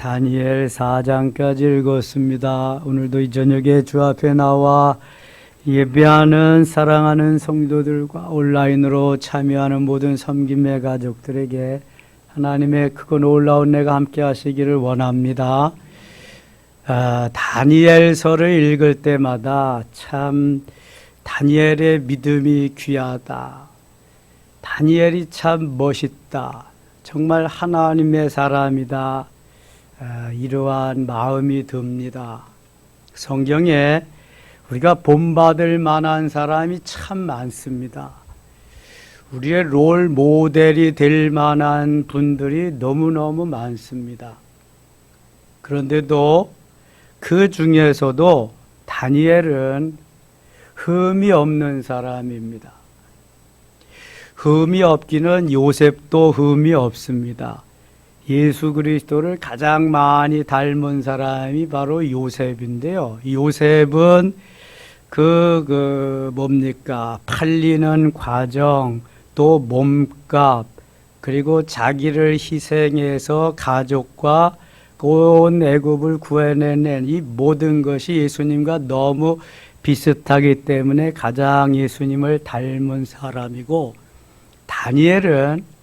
다니엘 4장까지 읽었습니다. 오늘도 이 저녁에 주 앞에 나와 예배하는 사랑하는 성도들과 온라인으로 참여하는 모든 섬김의 가족들에게 하나님의 크고 놀라운 은혜가 함께 하시기를 원합니다. 다니엘서를 읽을 때마다 참 다니엘의 믿음이 귀하다. 다니엘이 참 멋있다. 정말 하나님의 사람이다. 이러한 마음이 듭니다. 성경에 우리가 본받을 만한 사람이 참 많습니다. 우리의 롤 모델이 될 만한 분들이 너무너무 많습니다. 그런데도 그 중에서도 다니엘은 흠이 없는 사람입니다. 흠이 없기는 요셉도 흠이 없습니다. 예수 그리스도를 가장 많이 닮은 사람이 바로 요셉인데요. 요셉은 팔리는 과정, 또 몸값, 그리고 자기를 희생해서 가족과 온 애굽을 구해내는 이 모든 것이 예수님과 너무 비슷하기 때문에 가장 예수님을 닮은 사람이고, 다니엘은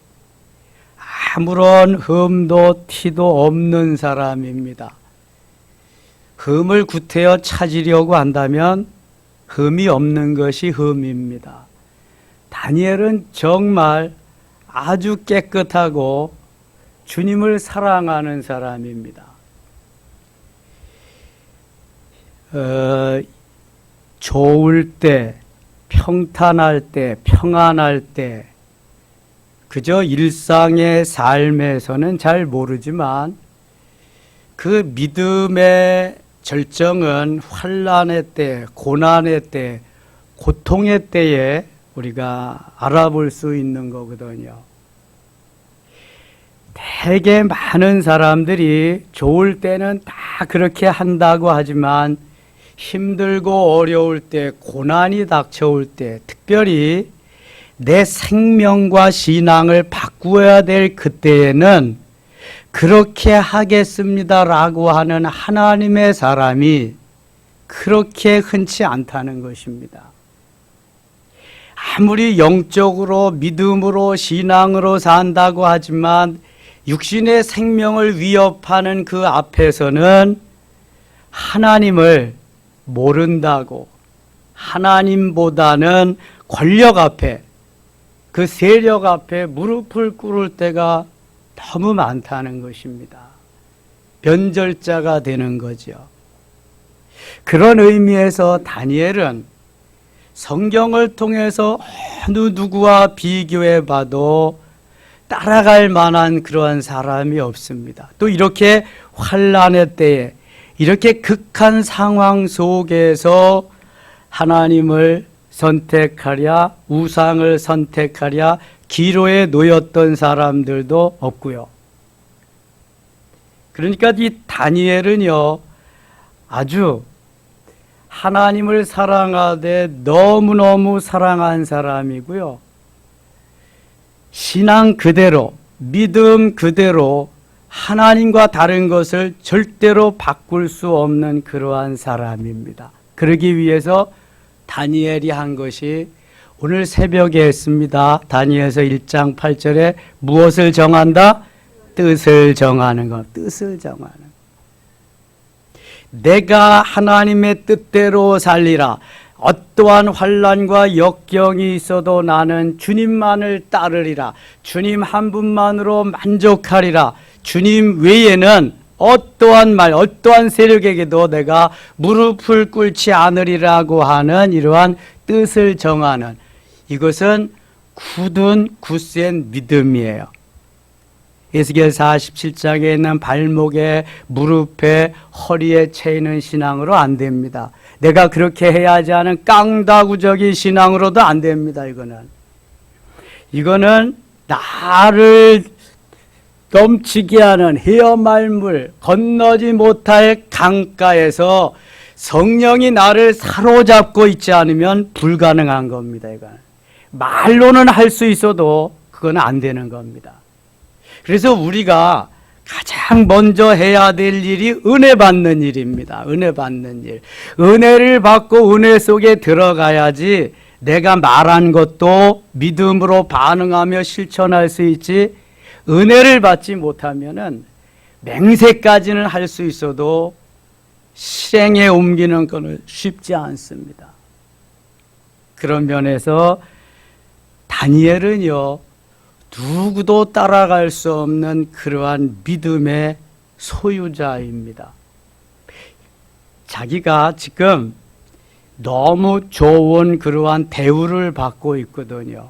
아무런 흠도 티도 없는 사람입니다. 흠을 구태여 찾으려고 한다면 흠이 없는 것이 흠입니다. 다니엘은 정말 아주 깨끗하고 주님을 사랑하는 사람입니다. 좋을 때, 평탄할 때, 평안할 때, 그저 일상의 삶에서는 잘 모르지만 그 믿음의 절정은 환난의 때, 고난의 때, 고통의 때에 우리가 알아볼 수 있는 거거든요. 되게 많은 사람들이 좋을 때는 다 그렇게 한다고 하지만 힘들고 어려울 때, 고난이 닥쳐올 때, 특별히 내 생명과 신앙을 바꾸어야 될 그때에는 그렇게 하겠습니다라고 하는 하나님의 사람이 그렇게 흔치 않다는 것입니다. 아무리 영적으로 믿음으로 신앙으로 산다고 하지만 육신의 생명을 위협하는 그 앞에서는 하나님을 모른다고, 하나님보다는 권력 앞에, 그 세력 앞에 무릎을 꿇을 때가 너무 많다는 것입니다. 변절자가 되는 거죠. 그런 의미에서 다니엘은 성경을 통해서 어느 누구와 비교해 봐도 따라갈 만한 그러한 사람이 없습니다. 또 이렇게 환난의 때에, 이렇게 극한 상황 속에서 하나님을 선택하랴, 우상을 선택하랴, 기로에 놓였던 사람들도 없고요. 그러니까 이 다니엘은요, 아주 하나님을 사랑하되 너무너무 사랑한 사람이고요. 신앙 그대로, 믿음 그대로 하나님과 다른 것을 절대로 바꿀 수 없는 그러한 사람입니다. 그러기 위해서 다니엘이 한 것이 오늘 새벽에 했습니다. 다니엘서 1장 8절에 무엇을 정한다? 뜻을 정하는 것. 뜻을 정하는 것. 내가 하나님의 뜻대로 살리라. 어떠한 환난과 역경이 있어도 나는 주님만을 따르리라. 주님 한 분만으로 만족하리라. 주님 외에는 어떠한 세력에게도 내가 무릎을 꿇지 않으리라고 하는 이러한 뜻을 정하는, 이것은 굳센 믿음이에요. 에스겔 47장에 있는 발목에, 무릎에, 허리에 채이는 신앙으로 안 됩니다. 내가 그렇게 해야 하지 않은 깡다구적인 신앙으로도 안 됩니다. 이거는 나를 넘치게 하는 헤어말물, 건너지 못할 강가에서 성령이 나를 사로잡고 있지 않으면 불가능한 겁니다. 이건 말로는 할 수 있어도 그건 안 되는 겁니다. 그래서 우리가 가장 먼저 해야 될 일이 은혜 받는 일입니다. 은혜 받는 일. 은혜를 받고 은혜 속에 들어가야지 내가 말한 것도 믿음으로 반응하며 실천할 수 있지, 은혜를 받지 못하면은 맹세까지는 할 수 있어도 실행에 옮기는 것은 쉽지 않습니다. 그런 면에서 다니엘은요, 누구도 따라갈 수 없는 그러한 믿음의 소유자입니다. 자기가 지금 너무 좋은 그러한 대우를 받고 있거든요.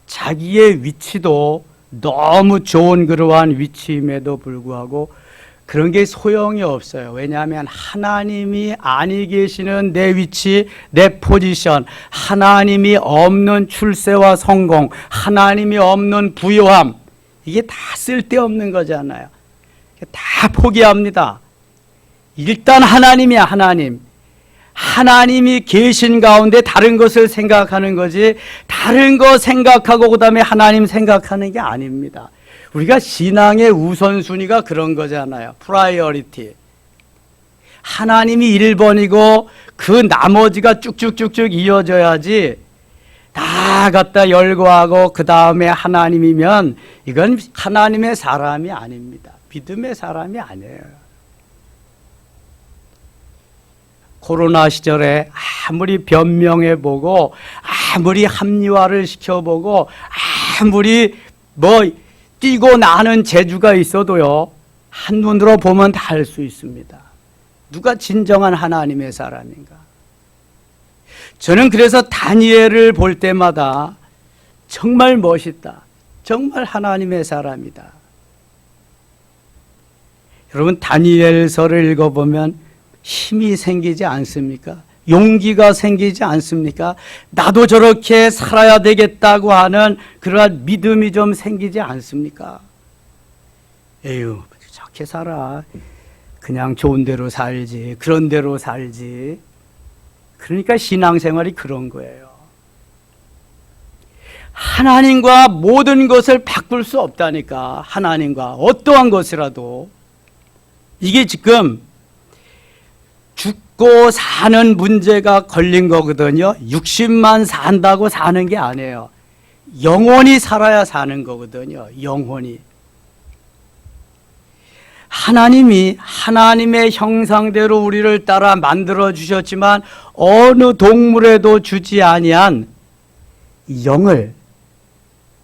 자기의 위치도 너무 좋은 그러한 위치임에도 불구하고 그런 게 소용이 없어요. 왜냐하면 하나님이 아니 계시는 내 위치, 내 포지션, 하나님이 없는 출세와 성공, 하나님이 없는 부요함, 이게 다 쓸데없는 거잖아요. 다 포기합니다. 일단 하나님이야, 하나님. 하나님이 계신 가운데 다른 것을 생각하는 거지, 다른 거 생각하고 그 다음에 하나님 생각하는 게 아닙니다. 우리가 신앙의 우선순위가 그런 거잖아요. 프라이어리티. 하나님이 1번이고 그 나머지가 쭉쭉쭉쭉 이어져야지, 다 갖다 열거하고 그 다음에 하나님이면 이건 하나님의 사람이 아닙니다. 믿음의 사람이 아니에요. 코로나 시절에 아무리 변명해보고 아무리 합리화를 시켜보고 아무리 뛰고 나는 재주가 있어도요, 한눈으로 보면 다 알 수 있습니다. 누가 진정한 하나님의 사람인가? 저는 그래서 다니엘을 볼 때마다 정말 멋있다. 정말 하나님의 사람이다. 여러분, 다니엘서를 읽어보면 힘이 생기지 않습니까? 용기가 생기지 않습니까? 나도 저렇게 살아야 되겠다고 하는 그러한 믿음이 좀 생기지 않습니까? 에휴, 저렇게 살아. 그냥 좋은 대로 살지. 그런 대로 살지. 그러니까 신앙생활이 그런 거예요. 하나님과 모든 것을 바꿀 수 없다니까. 하나님과 어떠한 것이라도. 이게 지금 죽고 사는 문제가 걸린 거거든요. 60만 산다고 사는 게 아니에요. 영원히 살아야 사는 거거든요. 영원히. 하나님이 하나님의 형상대로 우리를 따라 만들어 주셨지만 어느 동물에도 주지 아니한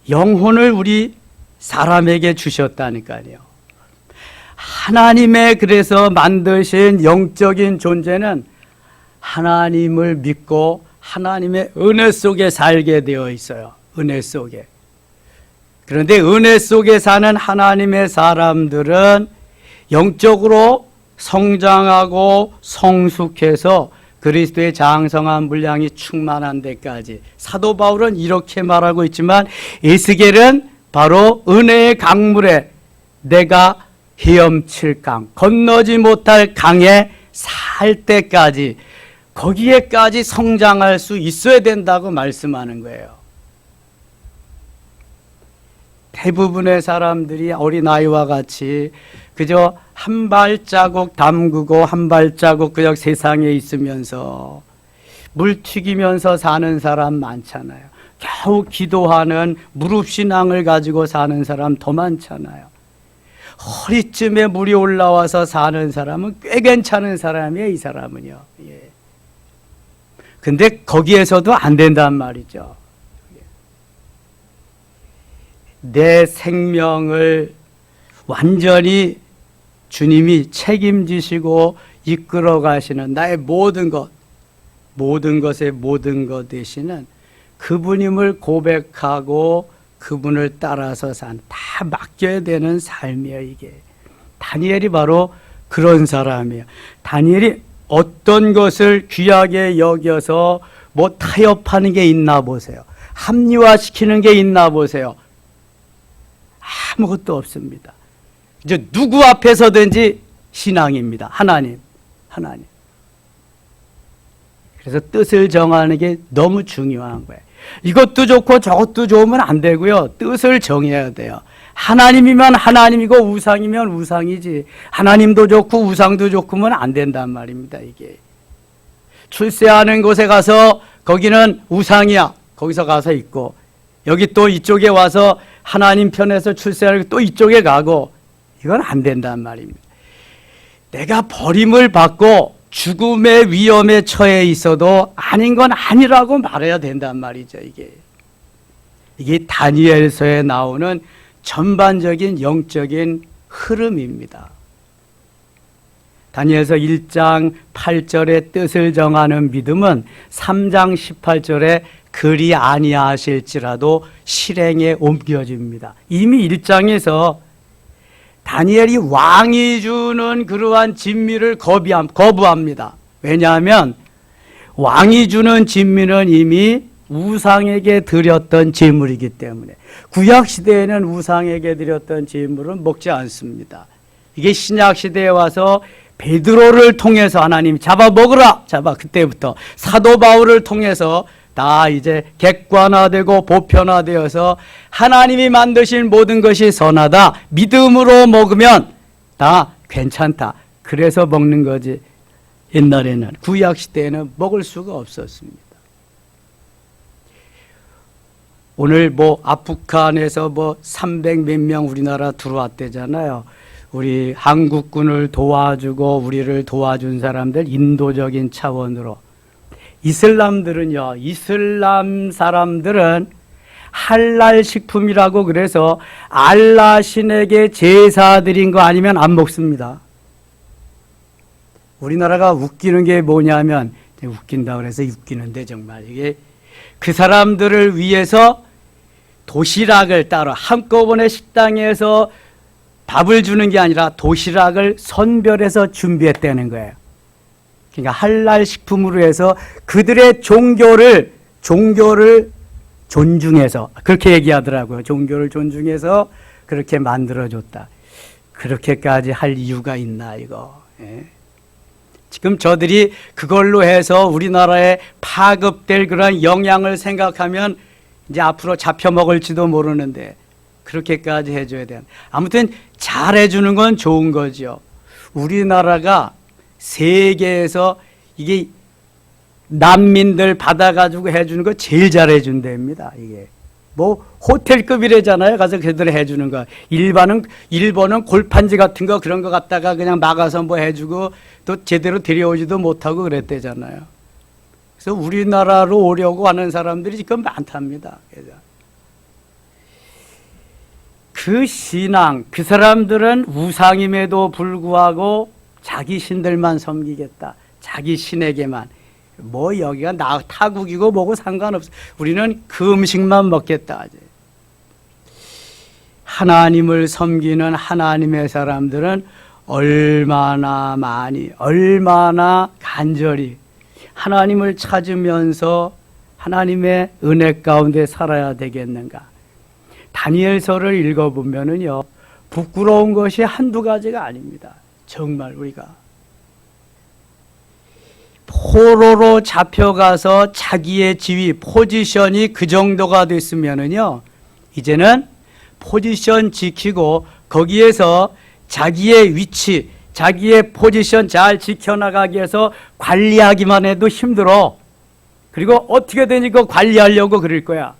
영혼을 우리 사람에게 주셨다니까요. 하나님의 그래서 만드신 영적인 존재는 하나님을 믿고 하나님의 은혜 속에 살게 되어 있어요. 은혜 속에. 그런데 은혜 속에 사는 하나님의 사람들은 영적으로 성장하고 성숙해서 그리스도의 장성한 분량이 충만한 데까지. 사도 바울은 이렇게 말하고 있지만 에스겔은 바로 은혜의 강물에 내가 헤엄칠 강, 건너지 못할 강에 살 때까지, 거기에까지 성장할 수 있어야 된다고 말씀하는 거예요. 대부분의 사람들이 어린아이와 같이 그저 한 발자국 담그고 한 발자국 그저 세상에 있으면서 물 튀기면서 사는 사람 많잖아요. 겨우 기도하는 무릎신앙을 가지고 사는 사람 더 많잖아요. 허리쯤에 물이 올라와서 사는 사람은 꽤 괜찮은 사람이에요. 이 사람은요. 예. 근데 거기에서도 안 된단 말이죠. 내 생명을 완전히 주님이 책임지시고 이끌어 가시는 나의 모든 것의 모든 것 되시는 그분임을 고백하고 그분을 따라서 다 맡겨야 되는 삶이에요. 이게 다니엘이 바로 그런 사람이에요. 다니엘이 어떤 것을 귀하게 여겨서 타협하는 게 있나 보세요. 합리화시키는 게 있나 보세요. 아무것도 없습니다. 이제 누구 앞에서든지 신앙입니다. 하나님. 그래서 뜻을 정하는 게 너무 중요한 거예요. 이것도 좋고 저것도 좋으면 안 되고요. 뜻을 정해야 돼요. 하나님이면 하나님이고 우상이면 우상이지. 하나님도 좋고 우상도 좋고면 안 된단 말입니다. 이게 출세하는 곳에 가서 거기는 우상이야. 거기서 가서 있고, 여기 또 이쪽에 와서 하나님 편에서 출세하는 또 이쪽에 가고, 이건 안 된단 말입니다. 내가 버림을 받고 죽음의 위험에 처해 있어도 아닌 건 아니라고 말해야 된단 말이죠. 이게 다니엘서에 나오는 전반적인 영적인 흐름입니다. 다니엘서 1장 8절의 뜻을 정하는 믿음은 3장 18절에 그리 아니하실지라도 실행에 옮겨집니다. 이미 1장에서 다니엘이 왕이 주는 그러한 진미를 거부합니다. 왜냐하면 왕이 주는 진미는 이미 우상에게 드렸던 제물이기 때문에, 구약시대에는 우상에게 드렸던 제물은 먹지 않습니다. 이게 신약시대에 와서 베드로를 통해서 하나님이 잡아 먹으라! 그때부터 사도 바울을 통해서 다 이제 객관화되고 보편화되어서 하나님이 만드신 모든 것이 선하다, 믿음으로 먹으면 다 괜찮다, 그래서 먹는 거지. 옛날에는, 구약시대에는 먹을 수가 없었습니다. 오늘 아프간에서 300 몇 명 우리나라 들어왔대잖아요. 우리 한국군을 도와주고 우리를 도와준 사람들, 인도적인 차원으로. 이슬람들은요, 이슬람 사람들은 할랄 식품이라고 그래서 알라 신에게 제사 드린 거 아니면 안 먹습니다. 우리나라가 웃기는 게 뭐냐면, 웃긴다 그래서 웃기는데 정말 이게 그 사람들을 위해서 도시락을 따로 한꺼번에 식당에서 밥을 주는 게 아니라 도시락을 선별해서 준비했다는 거예요. 그러니까 할랄 식품으로 해서 그들의 종교를 존중해서, 그렇게 얘기하더라고요. 종교를 존중해서 그렇게 만들어줬다. 그렇게까지 할 이유가 있나 이거. 예. 지금 저들이 그걸로 해서 우리나라에 파급될 그런 영향을 생각하면 이제 앞으로 잡혀 먹을지도 모르는데, 그렇게까지 해줘야 돼요. 아무튼 잘해주는 건 좋은 거죠. 우리나라가 세계에서 이게 난민들 받아가지고 해주는 거 제일 잘해준답니다. 이게 호텔급이래잖아요. 가서 그들 해주는 거. 일본은 골판지 같은 거 그런 거 갖다가 그냥 막아서 해주고 또 제대로 데려오지도 못하고 그랬대잖아요. 그래서 우리나라로 오려고 하는 사람들이 지금 많답니다. 그래서 그 신앙, 그 사람들은 우상임에도 불구하고 자기 신들만 섬기겠다. 자기 신에게만. 여기가 타국이고 뭐고 상관없어. 우리는 그 음식만 먹겠다. 하나님을 섬기는 하나님의 사람들은 얼마나 많이, 얼마나 간절히 하나님을 찾으면서 하나님의 은혜 가운데 살아야 되겠는가. 다니엘서를 읽어보면은요, 부끄러운 것이 한두 가지가 아닙니다. 정말 우리가 포로로 잡혀가서 자기의 지위, 포지션이 그 정도가 됐으면은요, 이제는 포지션 지키고 거기에서 자기의 위치, 자기의 포지션 잘 지켜나가기 위해서 관리하기만 해도 힘들어. 그리고 어떻게 되니 그 관리하려고 그럴 거야.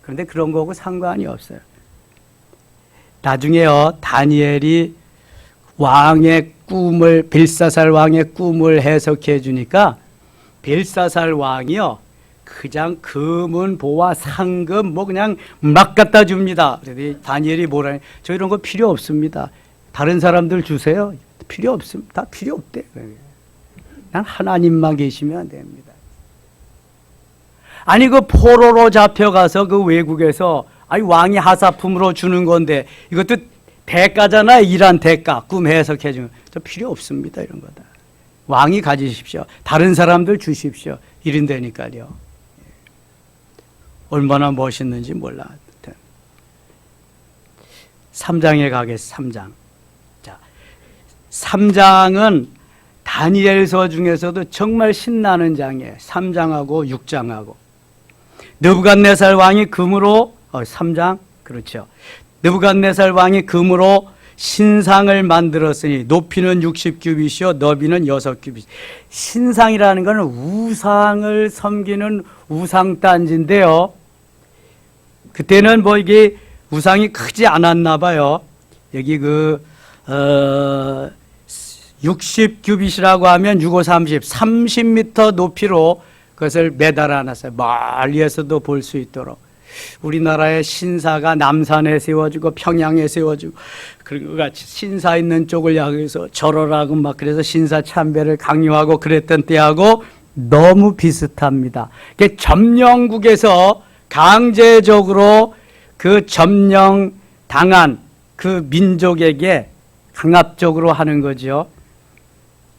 그런데 그런 거하고 상관이 없어요. 나중에요, 다니엘이 벨사살 왕의 꿈을 해석해 주니까, 벨사살 왕이요, 그냥 금은 보화 상금 그냥 막 갖다 줍니다. 그래서 다니엘이 뭐라, 저 이런 거 필요 없습니다. 다른 사람들 주세요. 필요 없습니다. 다 필요 없대. 난 하나님만 계시면 됩니다. 아니 그 포로로 잡혀가서 그 외국에서 왕이 하사품으로 주는 건데 이것도 대가잖아. 일한 대가. 꿈 해석해 주면 저 필요 없습니다. 이런 거다. 왕이 가지십시오. 다른 사람들 주십시오. 이런다니까요. 얼마나 멋있는지 몰라. 3장에 가겠습니다. 3장. 자, 3장은 다니엘서 중에서도 정말 신나는 장이에요. 3장하고 6장하고. 느부갓네살 왕이 금으로 3장, 그렇죠. 느부갓네살 왕이 금으로 신상을 만들었으니 높이는 60규빗이요 너비는 6규빗. 신상이라는 것은 우상을 섬기는 우상단지인데요. 그때는 뭐 이게 우상이 크지 않았나 봐요. 여기 60규빗이라고 하면 6, 5, 30m 높이로 그것을 매달아 놨어요. 멀리에서도 볼 수 있도록. 우리나라의 신사가 남산에 세워지고 평양에 세워지고 그런 것 같이 신사 있는 쪽을 향해서 절하라고 막 그래서 신사 참배를 강요하고 그랬던 때하고 너무 비슷합니다. 점령국에서 강제적으로 그 점령당한 그 민족에게 강압적으로 하는 거죠.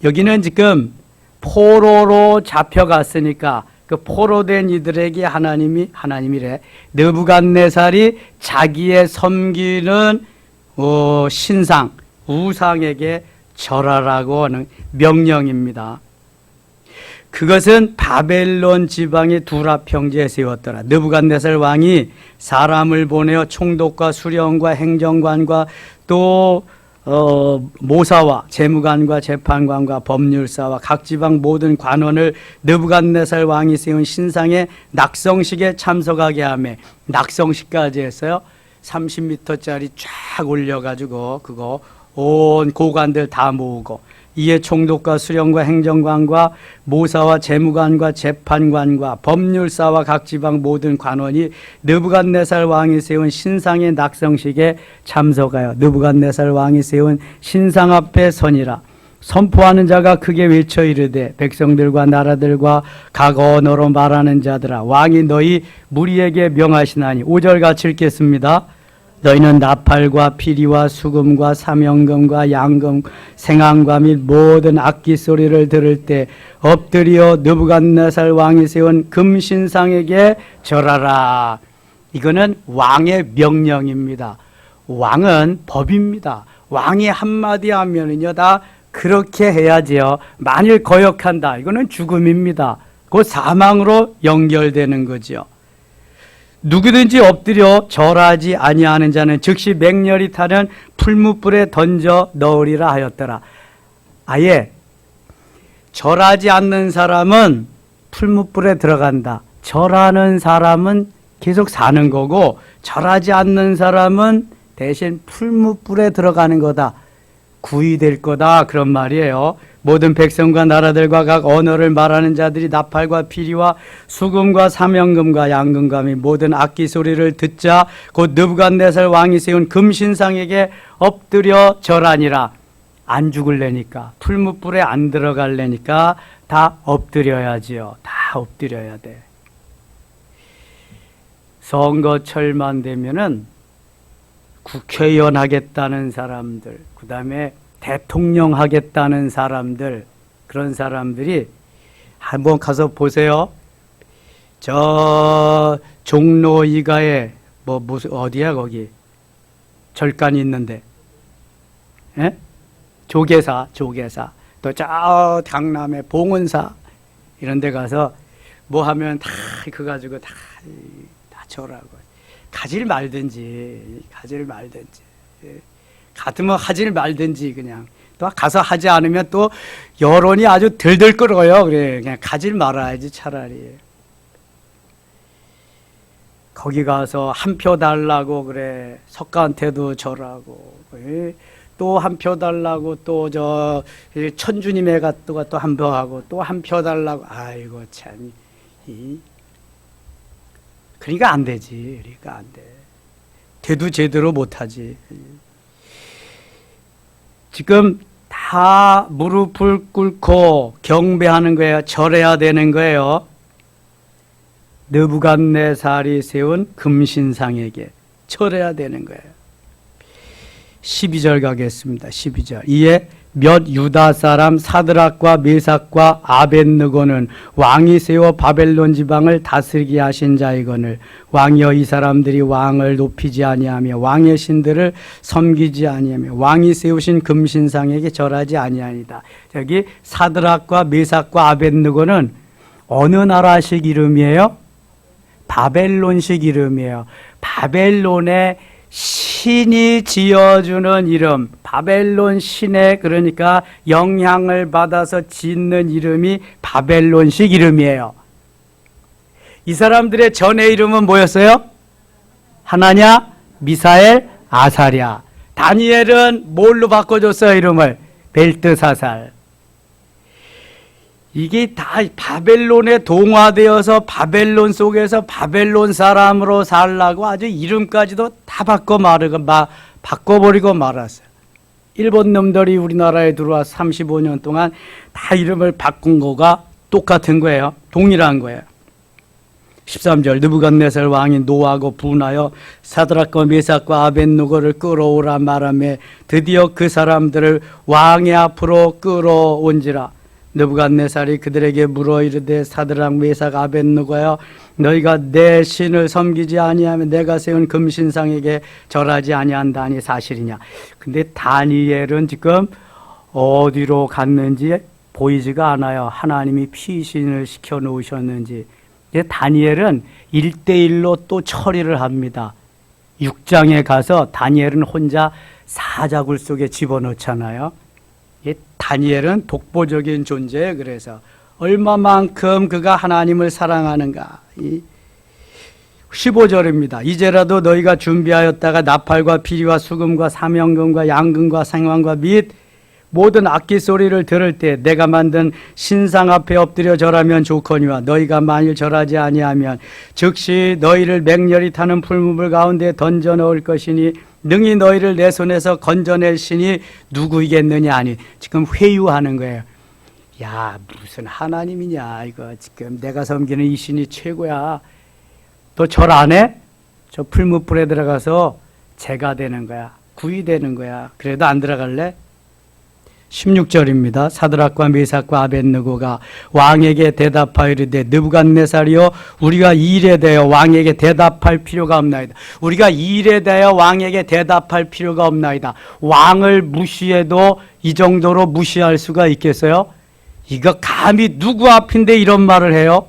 여기는 지금 포로로 잡혀갔으니까 그 포로된 이들에게 하나님이래 느부갓네살이 자기의 섬기는 신상 우상에게 절하라고 하는 명령입니다. 그것은 바벨론 지방의 두라 평지에 세웠더라. 느부갓네살 왕이 사람을 보내어 총독과 수령과 행정관과 또 모사와 재무관과 재판관과 법률사와 각 지방 모든 관원을 느부갓네살 왕이 세운 신상의 낙성식에 참석하게 하며 낙성식까지 했어요. 30m짜리 쫙 올려가지고 그거 온 고관들 다 모으고 이에 총독과 수령과 행정관과 모사와 재무관과 재판관과 법률사와 각 지방 모든 관원이 느부갓네살 왕이 세운 신상의 낙성식에 참석하여 느부갓네살 왕이 세운 신상 앞에 서니라. 선포하는 자가 크게 외쳐 이르되 백성들과 나라들과 각 언어로 말하는 자들아 왕이 너희 무리에게 명하시나니 5절 같이 읽겠습니다. 너희는 나팔과 피리와 수금과 사명금과 양금 생황과 및 모든 악기 소리를 들을 때 엎드려 느부갓네살 왕이 세운 금신상에게 절하라. 이거는 왕의 명령입니다. 왕은 법입니다. 왕이 한마디 하면은요 다 그렇게 해야지요. 만일 거역한다 이거는 죽음입니다. 그 사망으로 연결되는 거죠. 누구든지 엎드려 절하지 아니하는 자는 즉시 맹렬히 타는 풀무불에 던져 넣으리라 하였더라. 아예 절하지 않는 사람은 풀무불에 들어간다. 절하는 사람은 계속 사는 거고 절하지 않는 사람은 대신 풀무불에 들어가는 거다. 구이될 거다 그런 말이에요. 모든 백성과 나라들과 각 언어를 말하는 자들이 나팔과 피리와 수금과 사명금과 양금과 및 모든 악기 소리를 듣자 곧 느부갓네살 왕이 세운 금신상에게 엎드려 절하니라. 안 죽을래니까 풀무불에 안 들어갈래니까 다 엎드려야지요. 다 엎드려야 돼. 선거철만 되면은 국회의원 하겠다는 사람들, 그 다음에 대통령 하겠다는 사람들, 그런 사람들이 한번 가서 보세요. 저 종로 이가에 무슨 어디야 거기 절간이 있는데, 예? 조계사 또 저 강남에 봉은사 이런 데 가서 뭐 하면 다 그거 가지고 다 절하고 가지를 말든지 같으면 하지를 말든지 그냥 또 가서 하지 않으면 또 여론이 아주 들들 끓어요. 그래 그냥 가지를 말아야지 차라리. 거기 가서 한 표 달라고 그래 석가한테도 절하고 또 한 표 달라고 또 저 천주님에 갔다가 또 한 표 하고 또 한 표 달라고 아이고 참 그러니까 안 되지. 그러니까 안 돼. 돼도 제대로 못하지. 지금 다 무릎을 꿇고 경배하는 거예요. 절해야 되는 거예요. 느부갓네살이 세운 금신상에게 절해야 되는 거예요. 12절 가겠습니다. 12절. 이에 몇 유다 사람 사드락과 메삭과 아벳느고는 왕이 세워 바벨론 지방을 다스리게 하신 자이거늘 왕이여 이 사람들이 왕을 높이지 아니하며 왕의 신들을 섬기지 아니하며 왕이 세우신 금신상에게 절하지 아니하니이다. 여기 사드락과 메삭과 아벳느고는 어느 나라식 이름이에요? 바벨론식 이름이에요. 바벨론의 신이 지어주는 이름, 바벨론 신의 그러니까 영향을 받아서 짓는 이름이 바벨론식 이름이에요. 이 사람들의 전의 이름은 뭐였어요? 하나냐, 미사엘, 아사랴. 다니엘은 뭘로 바꿔줬어요, 이름을? 벨드사살. 이게 다 바벨론에 동화되어서 바벨론 속에서 바벨론 사람으로 살라고 아주 이름까지도 다 바꿔버리고 말았어요. 일본 놈들이 우리나라에 들어와 35년 동안 다 이름을 바꾼 거가 똑같은 거예요. 동일한 거예요. 13절 느부갓네살 왕이 노하고 분하여 사드락과 메삭과 아벳느고를 끌어오라 말하며 드디어 그 사람들을 왕의 앞으로 끌어온지라. 느부갓네살이 그들에게 물어 이르되 사드락 메삭 아벳느고여 너희가 내 신을 섬기지 아니하면 내가 세운 금신상에게 절하지 아니한다니 사실이냐. 근데 다니엘은 지금 어디로 갔는지 보이지가 않아요. 하나님이 피신을 시켜 놓으셨는지. 다니엘은 1대1로 또 처리를 합니다. 6장에 가서 다니엘은 혼자 사자굴 속에 집어넣잖아요. 다니엘은 독보적인 존재예요. 그래서 얼마만큼 그가 하나님을 사랑하는가. 15절입니다. 이제라도 너희가 준비하였다가 나팔과 피리와 수금과 사명금과 양금과 생황과 및 모든 악기 소리를 들을 때 내가 만든 신상 앞에 엎드려 절하면 좋거니와 너희가 만일 절하지 아니하면 즉시 너희를 맹렬히 타는 풀무불 가운데 던져 넣을 것이니 능히 너희를 내 손에서 건져낼 신이 누구이겠느냐 하니. 지금 회유하는 거예요. 야, 무슨 하나님이냐 이거. 지금 내가 섬기는 이 신이 최고야. 또 절 안 해? 저 풀무불에 들어가서 제가 되는 거야. 구이 되는 거야. 그래도 안 들어갈래? 16절입니다. 사드락과 메삭과 아벳느고가 왕에게 대답하여 이르되 느부갓네살이여 우리가 이 일에 대하여 왕에게 대답할 필요가 없나이다. 우리가 이 일에 대하여 왕에게 대답할 필요가 없나이다. 왕을 무시해도 이 정도로 무시할 수가 있겠어요? 이거 감히 누구 앞인데 이런 말을 해요?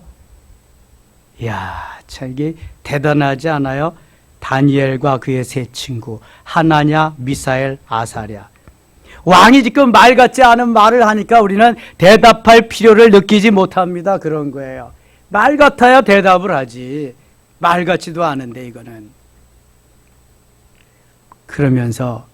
이야, 참 이게 대단하지 않아요? 다니엘과 그의 세 친구 하나냐, 미사엘, 아사랴. 왕이 지금 말 같지 않은 말을 하니까 우리는 대답할 필요를 느끼지 못합니다. 그런 거예요. 말 같아야 대답을 하지. 말 같지도 않은데 이거는. 그러면서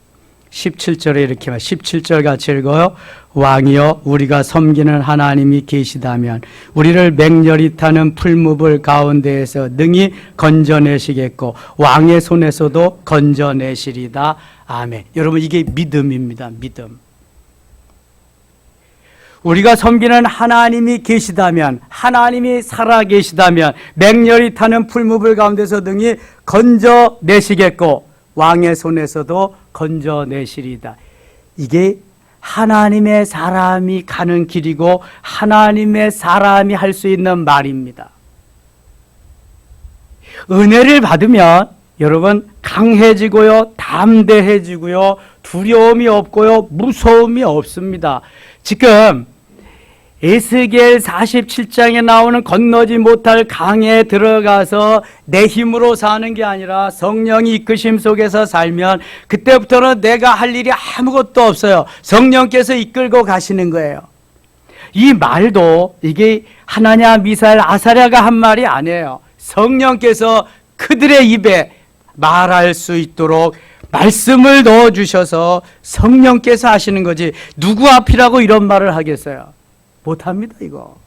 17절에 이렇게 17절 같이 읽어요. 왕이여 우리가 섬기는 하나님이 계시다면 우리를 맹렬히 타는 풀무불 가운데에서 능히 건져내시겠고 왕의 손에서도 건져내시리다. 아멘. 여러분 이게 믿음입니다. 믿음. 우리가 섬기는 하나님이 계시다면, 하나님이 살아계시다면 맹렬히 타는 풀무불 가운데서 능히 건져내시겠고 왕의 손에서도 건져내시리다. 이게 하나님의 사람이 가는 길이고 하나님의 사람이 할 수 있는 말입니다. 은혜를 받으면 여러분 강해지고요, 담대해지고요, 두려움이 없고요, 무서움이 없습니다. 지금 에스겔 47장에 나오는 건너지 못할 강에 들어가서 내 힘으로 사는 게 아니라 성령이 이끄심 속에서 살면 그때부터는 내가 할 일이 아무것도 없어요. 성령께서 이끌고 가시는 거예요. 이 말도 이게 하나냐, 미사엘, 아사랴가 한 말이 아니에요. 성령께서 그들의 입에 말할 수 있도록 말씀을 넣어주셔서 성령께서 하시는 거지 누구 앞이라고 이런 말을 하겠어요? 못합니다. 이거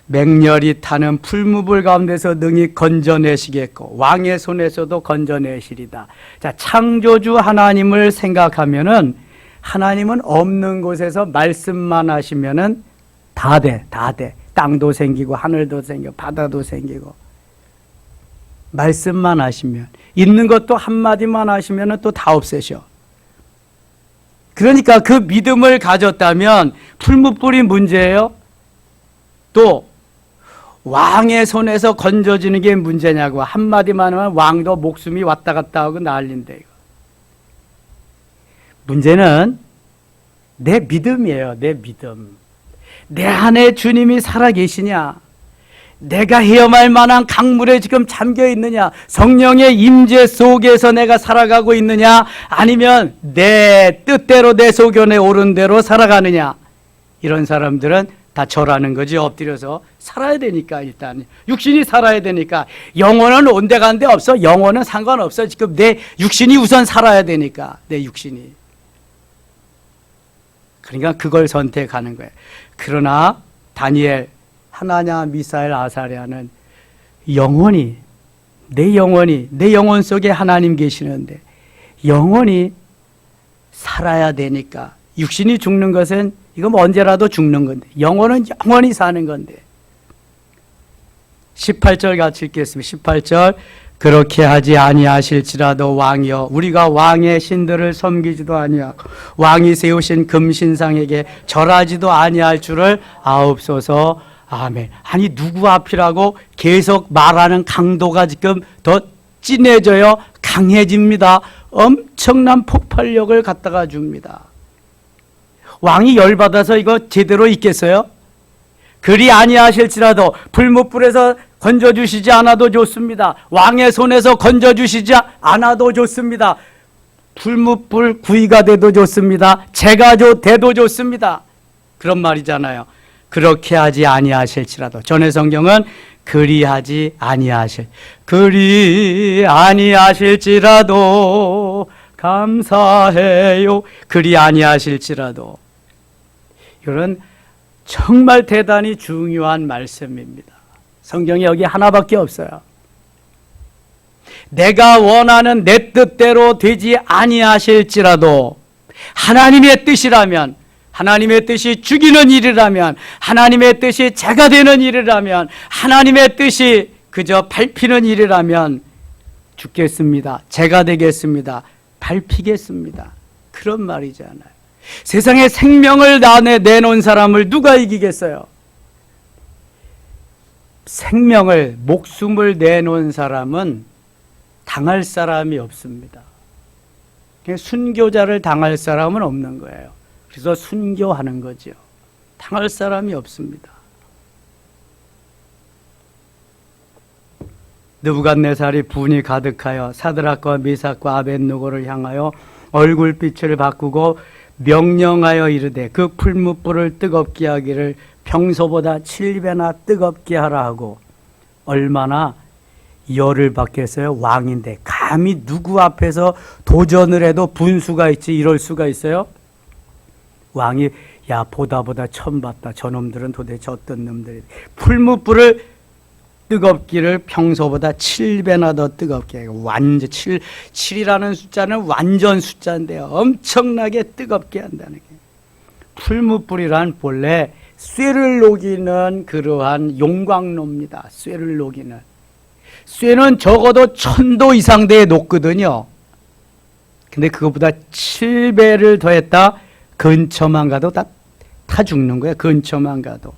맹렬히 타는 풀무불 가운데서 능히 건져내시겠고 왕의 손에서도 건져내시리다. 자, 창조주 하나님을 생각하면은 하나님은 없는 곳에서 말씀만 하시면은 다 돼. 땅도 생기고 하늘도 생기고 바다도 생기고 말씀만 하시면, 있는 것도 한마디만 하시면 또 다 없애셔. 그러니까 그 믿음을 가졌다면 풀무불이 문제예요? 또 왕의 손에서 건져지는 게 문제냐고. 한마디만 하면 왕도 목숨이 왔다 갔다 하고 난리인데. 문제는 내 믿음이에요. 내 믿음. 내 안에 주님이 살아계시냐? 내가 헤엄할 만한 강물에 지금 잠겨 있느냐? 성령의 임재 속에서 내가 살아가고 있느냐? 아니면 내 뜻대로 내 소견에 오른 대로 살아가느냐? 이런 사람들은 다 절하는 거지. 엎드려서 살아야 되니까. 일단 육신이 살아야 되니까. 영혼은 온데간데 없어. 영혼은 상관없어. 지금 내 육신이 우선 살아야 되니까. 내 육신이. 그러니까 그걸 선택하는 거예요. 그러나 다니엘, 하나냐, 미사엘, 아사랴는 영혼이, 내 영혼 속에 하나님 계시는데 영혼이 살아야 되니까. 육신이 죽는 것은 이건 언제라도 죽는 건데, 영혼은 영원히 사는 건데. 18절 같이 읽겠습니다. 18절. 그렇게 하지 아니하실지라도 왕이여, 우리가 왕의 신들을 섬기지도 아니하고 왕이 세우신 금신상에게 절하지도 아니할 줄을 아옵소서. 아멘. 아니, 누구 앞이라고 계속 말하는 강도가 지금 더 진해져요. 강해집니다. 엄청난 폭발력을 갖다가 줍니다. 왕이 열받아서 이거 제대로 있겠어요? 그리 아니하실지라도 풀무불에서 건져주시지 않아도 좋습니다. 왕의 손에서 건져주시지 않아도 좋습니다. 풀무불 구이가 돼도 좋습니다. 재가 돼도 좋습니다. 그런 말이잖아요. 그렇게 하지 아니하실지라도. 전의 성경은 그리 아니하실지라도 감사해요. 그리 아니하실지라도. 이런 정말 대단히 중요한 말씀입니다. 성경에 여기 하나밖에 없어요. 내가 원하는 내 뜻대로 되지 아니하실지라도, 하나님의 뜻이라면, 하나님의 뜻이 죽이는 일이라면, 하나님의 뜻이 재가 되는 일이라면, 하나님의 뜻이 그저 밟히는 일이라면 죽겠습니다. 재가 되겠습니다. 밟히겠습니다. 그런 말이잖아요. 세상에 생명을 내놓은 사람을 누가 이기겠어요? 생명을, 목숨을 내놓은 사람은 당할 사람이 없습니다. 순교자를 당할 사람은 없는 거예요. 그래서 순교하는 거죠. 당할 사람이 없습니다. 느부갓네살이 분이 가득하여 사드락과 미삭과 아벳느고를 향하여 얼굴빛을 바꾸고 명령하여 이르되 그 풀무불을 뜨겁게 하기를 평소보다 7배나 뜨겁게 하라 하고. 얼마나 열을 받겠어요? 왕인데 감히 누구 앞에서 도전을 해도 분수가 있지 이럴 수가 있어요? 왕이 야 보다 처음 봤다. 저놈들은 도대체 어떤 놈들이. 풀무불을 뜨겁기를 평소보다 7배나 더 뜨겁게 하고. 완전 7이라는 숫자는 완전 숫자인데요. 엄청나게 뜨겁게 한다는 게. 풀무불이란 본래 쇠를 녹이는 그러한 용광로입니다. 쇠를 녹이는. 쇠는 적어도 1000도 이상 돼야 녹거든요. 근데 그것보다 7배를 더했다. 근처만 가도 다 타 죽는 거예요. 근처만 가도.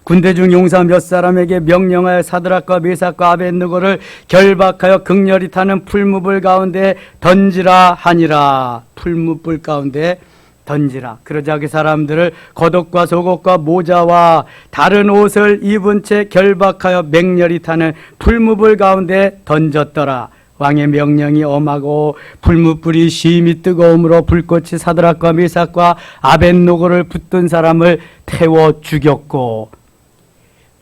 군대 중 용사 몇 사람에게 명령하여 사드락과 메삭과 아벳느고를 결박하여 극렬히 타는 풀무불 가운데 던지라 하니라. 풀무불 가운데 던지라. 그러자 그 사람들을 겉옷과 속옷과 모자와 다른 옷을 입은 채 결박하여 맹렬히 타는 풀무불 가운데 던졌더라. 왕의 명령이 엄하고 풀무불이 심히 뜨거움으로 불꽃이 사드락과 메삭과 아벳느고를 붙든 사람을 태워 죽였고.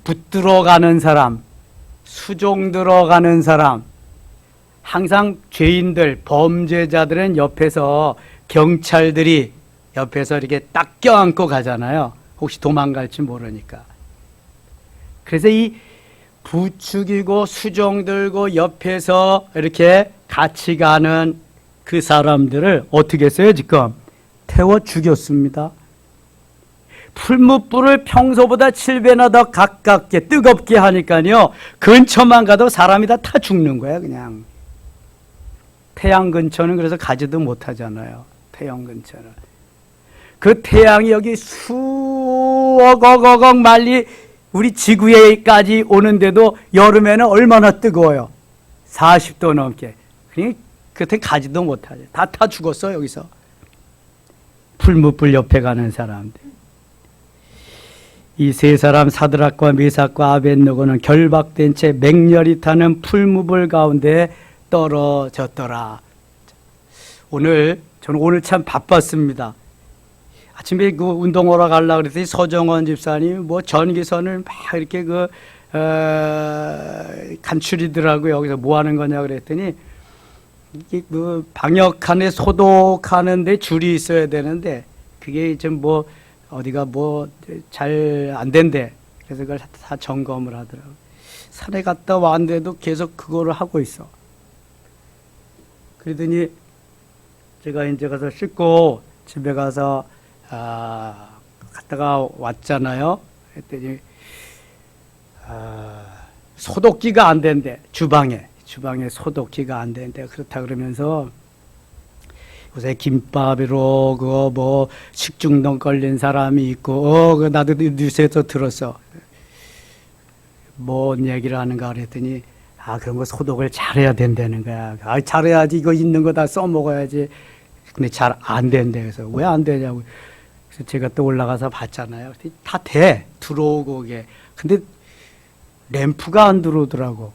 붙들어 가는 사람, 수종 들어가는 사람, 항상 죄인들, 범죄자들은 옆에서 경찰들이 옆에서 이렇게 딱 껴안고 가잖아요. 혹시 도망갈지 모르니까. 그래서 이 부축이고 수종 들고 옆에서 이렇게 같이 가는 그 사람들을 어떻게 했어요? 지금 태워 죽였습니다. 풀무불을 평소보다 7배나 더 가깝게 뜨겁게 하니까요, 근처만 가도 사람이 다 타 죽는 거야. 그냥 태양 근처는 그래서 가지도 못하잖아요. 태양 근처는. 그 태양이 여기 수억억 마일리 우리 지구에까지 오는데도 여름에는 얼마나 뜨거워요. 40도 넘게. 그러니 그때 가지도 못하죠. 다 타 죽었어. 여기서 풀무불 옆에 가는 사람들. 이 세 사람 사드락과 메삭과 아벳느고는 결박된 채 맹렬히 타는 풀무불 가운데 떨어졌더라. 저는 오늘 참 바빴습니다. 아침에 그 운동하러 가려고 그랬더니 서정원 집사님 뭐 전기선을 막 이렇게 간추리더라고요. 여기서 뭐 하는 거냐 그랬더니 이게 그 방역하네 소독하는데 줄이 있어야 되는데 그게 좀 뭐 어디가 뭐 잘 안 된대. 그래서 그걸 다 점검을 하더라고요. 산에 갔다 왔는데도 계속 그거를 하고 있어. 그러더니 제가 이제 가서 씻고 집에 가서 갔다가 왔잖아요. 그랬더니 소독기가 안 된대. 주방에 소독기가 안 된대. 그렇다 그러면서 요새 김밥으로 그거 뭐 식중독 걸린 사람이 있고 그 나도 뉴스에서 들었어. 뭔 얘기를 하는가 그랬더니 그런 거 소독을 잘해야 된다는 거야. 잘해야지 이거 있는 거 다 써먹어야지. 근데 잘 안 된대. 그래서 왜 안 되냐고. 그래서 제가 또 올라가서 봤잖아요. 다 돼. 들어오고 그게. 근데 램프가 안 들어오더라고.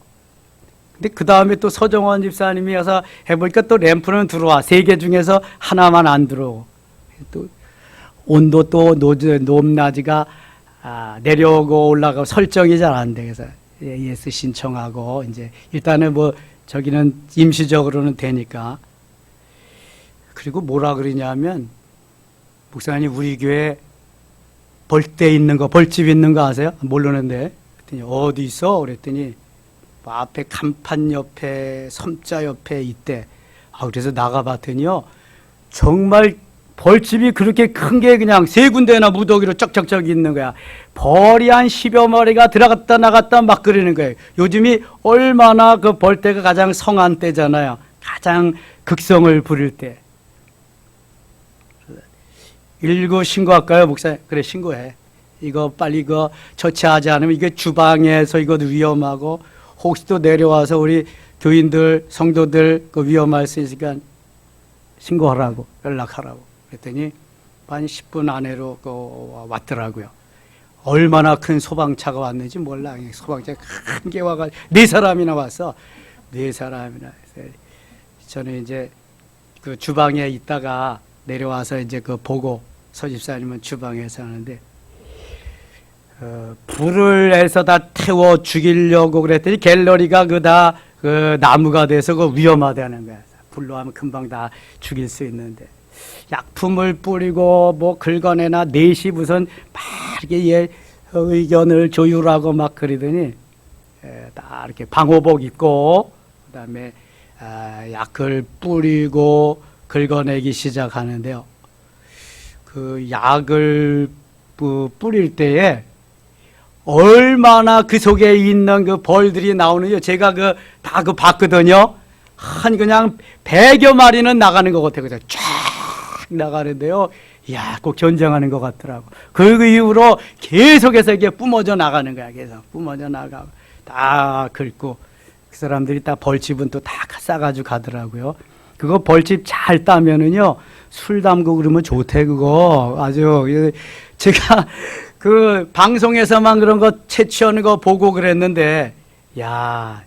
근데 그 다음에 또 서정원 집사님이 와서 해보니까 또 램프는 들어와. 3개 중에서 하나만 안 들어오고. 또 온도 또 높낮이가 내려오고 올라가고 설정이 잘 안 돼. 그래서 AS 신청하고 이제 일단은 뭐 저기는 임시적으로는 되니까. 그리고 뭐라 그러냐면 목사님 우리 교회 벌떼 있는 거 벌집 있는 거 아세요? 모르는데 그랬더니 어디 있어? 그랬더니 앞에 간판 옆에 섬자 옆에 있대. 그래서 나가봤더니요 정말 벌집이 그렇게 큰 게 그냥 3군데나 무더기로 쩍쩍쩍 있는 거야. 벌이 한 10여 마리가 들어갔다 나갔다 막 그러는 거예요. 요즘이 얼마나 그 벌떼가 가장 성한 때잖아요. 가장 극성을 부릴 때. 119 신고할까요, 목사님? 그래, 신고해. 이거 빨리 이거 처치하지 않으면 이게 주방에서 이거 위험하고 혹시 또 내려와서 우리 교인들, 성도들 그 위험할 수 있으니까 신고하라고, 연락하라고. 그랬더니 한 10분 안에로 왔더라고요. 얼마나 큰 소방차가 왔는지 몰라. 소방차 큰 게 와가지고 4사람이나 왔어. 4사람이나. 저는 이제 그 주방에 있다가 내려와서 이제 그 보고 서집사님은 주방에서 하는데 불을 해서 다 태워 죽이려고 그랬더니 갤러리가 그 나무가 돼서 그 위험하다는 거야. 불로 하면 금방 다 죽일 수 있는데 약품을 뿌리고 뭐 긁어내나 넷이 무슨 막 이렇게 의견을 조율하고 막 그러더니 다 이렇게 방호복 입고 그다음에 약을 뿌리고 긁어내기 시작하는데요. 그 약을 뿌릴 때에 얼마나 그 속에 있는 그 벌들이 나오는지 제가 다 봤거든요. 한 그냥 100여 마리는 나가는 것 같아요. 그냥 쫙 나가는데요. 이야, 꼭 전쟁하는 것 같더라고. 그 이후로 계속해서 이게 뿜어져 나가는 거야. 계속 뿜어져 나가고 다 긁고 그 사람들이 다 벌집은 또 다 싸가지고 가더라고요. 그거 벌집 잘 따면은요 술 담고 그러면 좋대. 그거 아주 제가 그 방송에서만 그런 거 채취하는 거 보고 그랬는데 야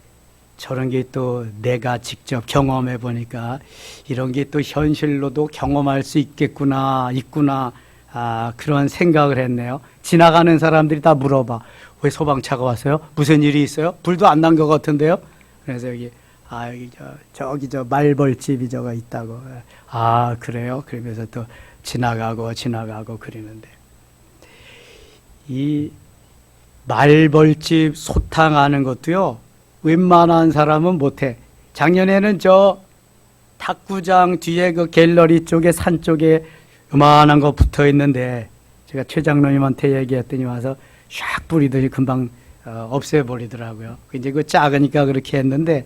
저런 게 또 내가 직접 경험해 보니까 이런 게 또 현실로도 경험할 수 있구나 그런 생각을 했네요. 지나가는 사람들이 다 물어봐. 왜 소방차가 왔어요? 무슨 일이 있어요? 불도 안 난 것 같은데요? 그래서 여기 저기 말벌집이 저거 있다고. 그래요? 그러면서 또 지나가고 그러는데 이 말벌집 소탕하는 것도요 웬만한 사람은 못해. 작년에는 저 탁구장 뒤에 그 갤러리 쪽에 산 쪽에 요만한 거 붙어 있는데 제가 최 장로님한테 얘기했더니 와서 샥 뿌리더니 금방 없애버리더라고요. 이제 그 작으니까 그렇게 했는데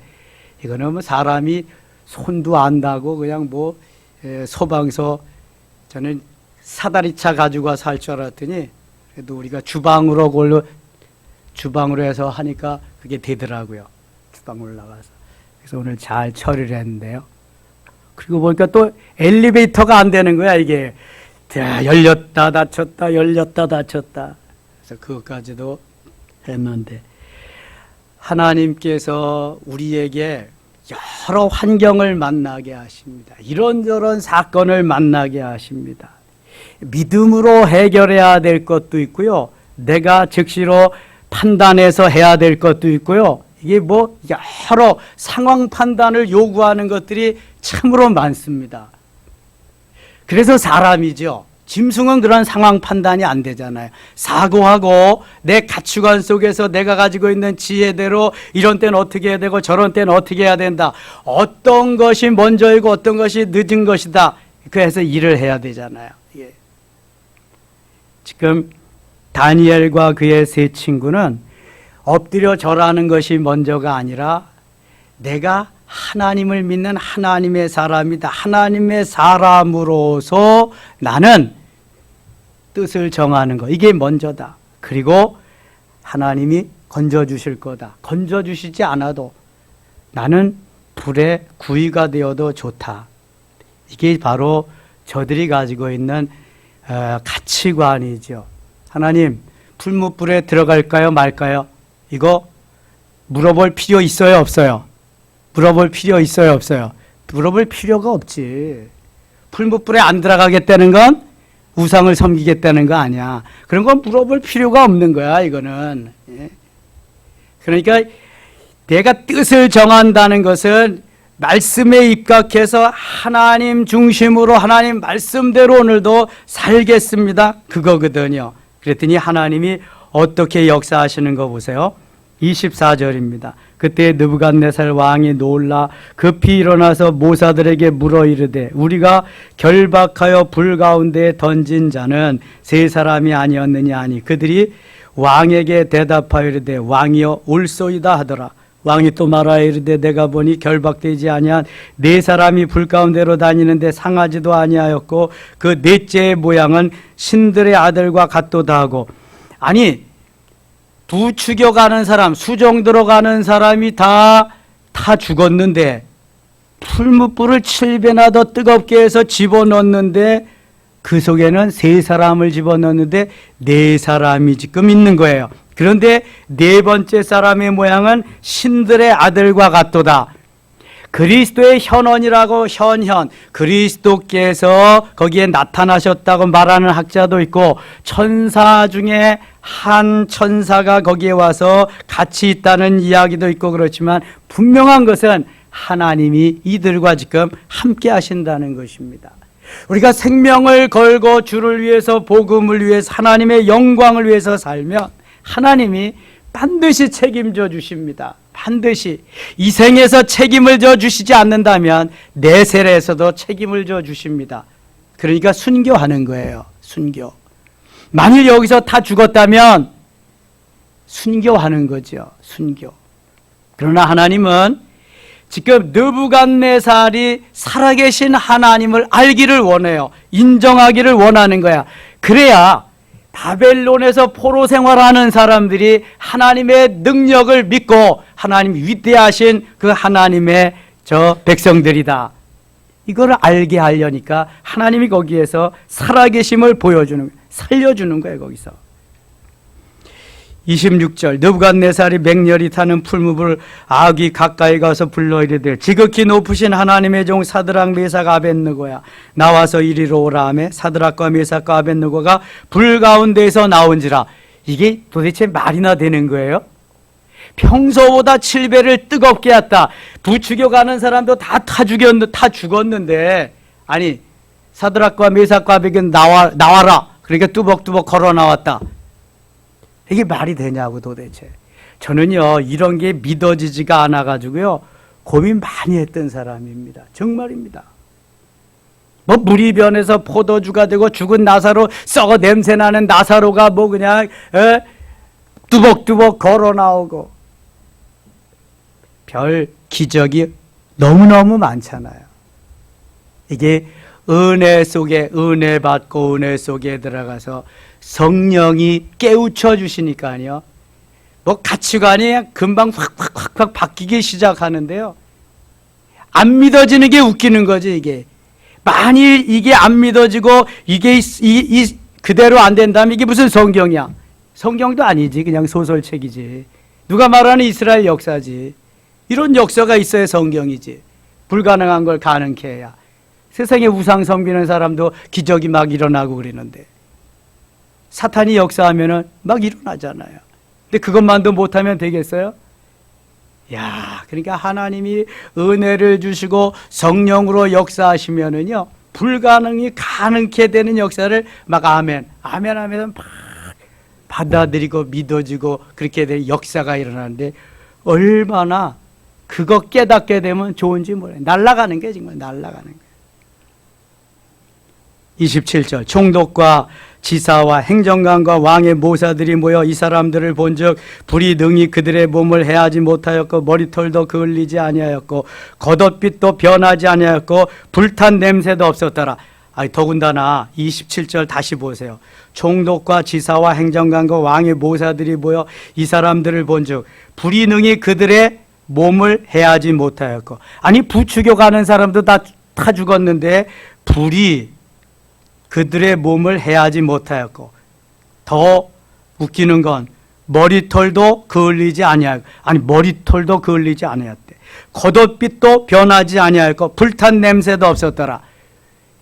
이거는 뭐 사람이 손도 안다고 그냥 뭐 소방서 저는 사다리차 가지고 와서 할 줄 알았더니 그래도 우리가 주방으로 해서 하니까 그게 되더라고요. 주방으로 나가서. 그래서 오늘 잘 처리를 했는데요. 그리고 보니까 또 엘리베이터가 안 되는 거야, 이게. 열렸다 닫혔다, 열렸다 닫혔다. 그래서 그것까지도 했는데 하나님께서 우리에게 여러 환경을 만나게 하십니다. 이런저런 사건을 만나게 하십니다. 믿음으로 해결해야 될 것도 있고요. 내가 즉시로 판단해서 해야 될 것도 있고요. 이게 뭐 여러 상황 판단을 요구하는 것들이 참으로 많습니다. 그래서 사람이죠. 짐승은 그런 상황 판단이 안 되잖아요. 사고하고 내 가치관 속에서 내가 가지고 있는 지혜대로 이런 때는 어떻게 해야 되고 저런 때는 어떻게 해야 된다. 어떤 것이 먼저이고 어떤 것이 늦은 것이다. 그래서 일을 해야 되잖아요. 예. 지금 다니엘과 그의 세 친구는 엎드려 절하는 것이 먼저가 아니라 내가 하나님을 믿는 하나님의 사람이다. 하나님의 사람으로서 나는 뜻을 정하는 것. 이게 먼저다. 그리고 하나님이 건져주실 거다. 건져주시지 않아도 나는 불의 구이가 되어도 좋다. 이게 바로 저들이 가지고 있는 가치관이죠. 하나님, 풀무불에 들어갈까요? 말까요? 이거 물어볼 필요 있어요? 없어요? 물어볼 필요 있어요? 없어요? 물어볼 필요가 없지. 풀무불에 안 들어가겠다는 건 우상을 섬기겠다는 거 아니야. 그런 건 물어볼 필요가 없는 거야, 이거는. 예. 그러니까 내가 뜻을 정한다는 것은 말씀에 입각해서 하나님 중심으로 하나님 말씀대로 오늘도 살겠습니다. 그거거든요. 그랬더니 하나님이 어떻게 역사하시는 거 보세요. 24절입니다. 그때 느부갓네살 왕이 놀라 급히 일어나서 모사들에게 물어 이르되 우리가 결박하여 불 가운데 던진 자는 세 사람이 아니었느냐 하니 그들이 왕에게 대답하여 이르되 왕이여 올소이다 하더라. 왕이 또 말하여 이르되 내가 보니 결박되지 아니한 네 사람이 불 가운데로 다니는데 상하지도 아니하였고 그 넷째의 모양은 신들의 아들과 같도다 하고 아니 부추겨가는 사람, 수종 들어가는 사람이 다 죽었는데 풀무불을 7배나 더 뜨겁게 해서 집어넣는데 그 속에는 세 사람을 집어넣는데 네 사람이 지금 있는 거예요. 그런데 네 번째 사람의 모양은 신들의 아들과 같도다. 그리스도의 현원이라고 현현, 그리스도께서 거기에 나타나셨다고 말하는 학자도 있고 천사 중에 한 천사가 거기에 와서 같이 있다는 이야기도 있고 그렇지만 분명한 것은 하나님이 이들과 지금 함께 하신다는 것입니다. 우리가 생명을 걸고 주를 위해서 복음을 위해서 하나님의 영광을 위해서 살면 하나님이 반드시 책임져 주십니다. 반드시 이 생에서 책임을 져 주시지 않는다면 내세에서도 책임을 져 주십니다. 그러니까 순교하는 거예요. 순교. 만일 여기서 다 죽었다면 순교하는 거죠. 순교. 그러나 하나님은 지금 느부갓네살이 살아계신 하나님을 알기를 원해요. 인정하기를 원하는 거야. 그래야 바벨론에서 포로 생활하는 사람들이 하나님의 능력을 믿고 하나님 위대하신 그 하나님의 저 백성들이다. 이걸 알게 하려니까 하나님이 거기에서 살아계심을 보여주는 거예요. 살려주는 거예요. 거기서 26절 느부갓네살이 맹렬히 타는 풀무불 아기 가까이 가서 불러 이르되 지극히 높으신 하나님의 종 사드락 메삭 아벳느고야 나와서 이리로 오라 하매 사드락과 메삭과 아벳느고가 불 가운데에서 나온지라. 이게 도대체 말이나 되는 거예요? 평소보다 7배를 뜨겁게 했다. 부추겨 가는 사람도 다 죽었는데 아니 사드락과 메삭과 아벳은 나와라. 그러니까 뚜벅뚜벅 걸어 나왔다. 이게 말이 되냐고 도대체. 저는요 이런 게 믿어지지가 않아가지고요 고민 많이 했던 사람입니다. 정말입니다. 뭐 물이 변해서 포도주가 되고 죽은 나사로 썩어 냄새나는 나사로가 뭐 그냥 뚜벅뚜벅 걸어 나오고 별 기적이 너무너무 많잖아요. 이게 은혜 속에 은혜 받고 은혜 속에 들어가서 성령이 깨우쳐 주시니까요. 뭐 가치관이 금방 확 바뀌기 시작하는데요. 안 믿어지는 게 웃기는 거지 이게. 만일 이게 안 믿어지고 이게 그대로 안 된다면 이게 무슨 성경이야. 성경도 아니지. 그냥 소설책이지. 누가 말하는 이스라엘 역사지. 이런 역사가 있어야 성경이지. 불가능한 걸 가능케 해야. 세상에 우상 섬기는 사람도 기적이 막 일어나고 그러는데 사탄이 역사하면은 막 일어나잖아요. 근데 그것만도 못하면 되겠어요? 야, 그러니까 하나님이 은혜를 주시고 성령으로 역사하시면은요, 불가능이 가능케 되는 역사를 막 아멘 하면서 막 받아들이고 믿어지고 그렇게 된 역사가 일어나는데 얼마나 그거 깨닫게 되면 좋은지 몰라요. 날아가는 게 정말 날아가는 거예요. 27절 총독과 지사와 행정관과 왕의 모사들이 모여 이 사람들을 본즉 불이 능히 그들의 몸을 해하지 못하였고 머리털도 그을리지 아니하였고 겉옷빛도 변하지 아니하였고 불탄 냄새도 없었더라. 더군다나 27절 다시 보세요. 총독과 지사와 행정관과 왕의 모사들이 모여 이 사람들을 본즉 불이 능히 그들의 몸을 해하지 못하였고, 아니 부추겨가는 사람도 다 죽었는데 불이 그들의 몸을 해하지 못하였고, 더 웃기는 건 머리털도 그을리지 아니하였고, 아니 머리털도 그을리지 아니하였대. 겉옷빛도 변하지 아니하였고 불탄 냄새도 없었더라.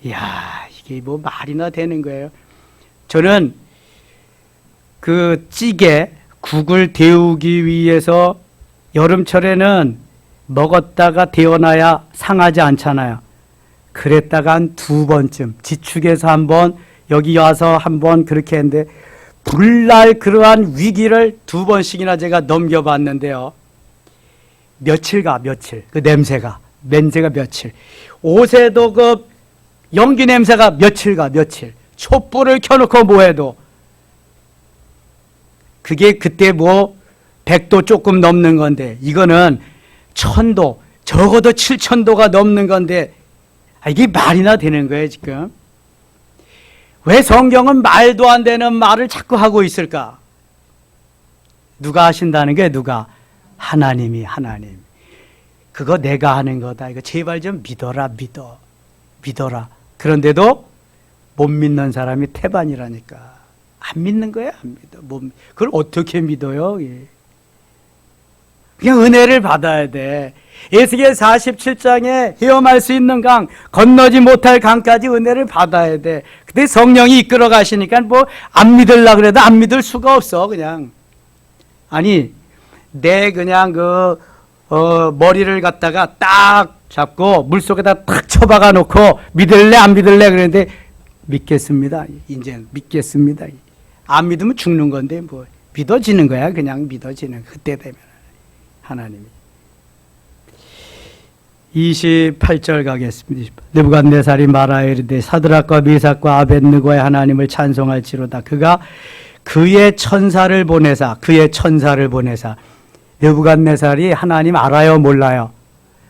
이야, 이게 뭐 말이나 되는 거예요. 저는 그 찌개 국을 데우기 위해서 여름철에는 먹었다가 데워놔야 상하지 않잖아요. 그랬다가 한 2번쯤 지축에서 한번 여기 와서 한번 그렇게 했는데 불날 그러한 위기를 2번씩이나 제가 넘겨봤는데요. 며칠 그 냄새가 며칠, 옷에도 그 연기 냄새가 며칠 촛불을 켜놓고 뭐해도 그게 그때 뭐 100도 조금 넘는 건데 이거는 1000도, 적어도 7000도가 넘는 건데 이게 말이나 되는 거예요 지금. 왜 성경은 말도 안 되는 말을 자꾸 하고 있을까? 누가 하신다는 게 누가? 하나님. 그거 내가 하는 거다. 이거 제발 좀 믿어라. 그런데도 못 믿는 사람이 태반이라니까. 안 믿는 거야, 안 믿어. 그걸 어떻게 믿어요? 그냥 은혜를 받아야 돼. 에스겔 47장에 헤엄할 수 있는 강, 건너지 못할 강까지 은혜를 받아야 돼. 근데 성령이 이끌어 가시니까 뭐 안 믿으려고 그래도 안 믿을 수가 없어, 그냥. 아니, 그냥 머리를 갖다가 딱 잡고 물속에다 탁 쳐박아 놓고 믿을래, 안 믿을래? 그랬는데 믿겠습니다. 이제 믿겠습니다. 안 믿으면 죽는 건데 뭐. 믿어지는 거야, 그냥 믿어지는. 그때 되면. 하나님이. 28절 가겠습니다. 느부갓네살이 말하여 이르되 사드락과 미삭과 아벳느고의 하나님을 찬송할지로다. 그가 그의 천사를 보내사 느부갓네살이 하나님 알아요, 몰라요?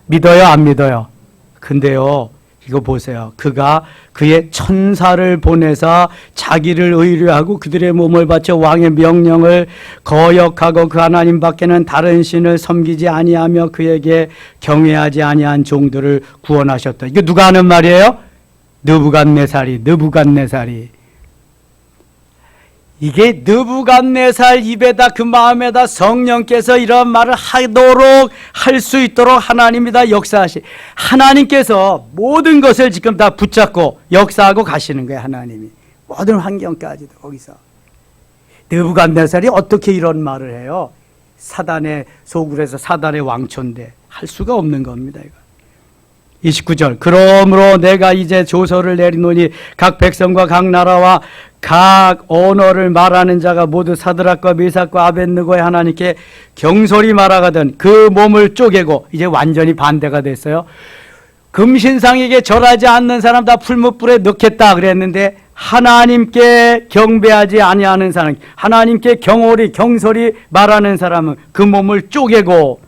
믿어요, 안 믿어요? 근데요, 이거 보세요. 그가 그의 천사를 보내사 자기를 의뢰하고 그들의 몸을 바쳐 왕의 명령을 거역하고 그 하나님 밖에는 다른 신을 섬기지 아니하며 그에게 경외하지 아니한 종들을 구원하셨다. 이거 누가 하는 말이에요? 느부갓네살이. 이게 느부갓네살 입에다 그 마음에다 성령께서 이런 말을 하도록 할 수 있도록 하나님이 다 역사하시. 하나님께서 모든 것을 지금 다 붙잡고 역사하고 가시는 거예요. 하나님이 모든 환경까지도 거기서. 느부갓네살이 어떻게 이런 말을 해요? 사단의 소굴에서 사단의 왕초인데 할 수가 없는 겁니다. 이거. 29절 그러므로 내가 이제 조서를 내리노니 각 백성과 각 나라와 각 언어를 말하는 자가 모두 사드락과 미삭과 아벳느고의 하나님께 경솔히 말하거든 그 몸을 쪼개고, 이제 완전히 반대가 됐어요. 금신상에게 절하지 않는 사람 다 풀무불에 넣겠다 그랬는데 하나님께 경배하지 아니하는 사람, 하나님께 경솔히 말하는 사람은 그 몸을 쪼개고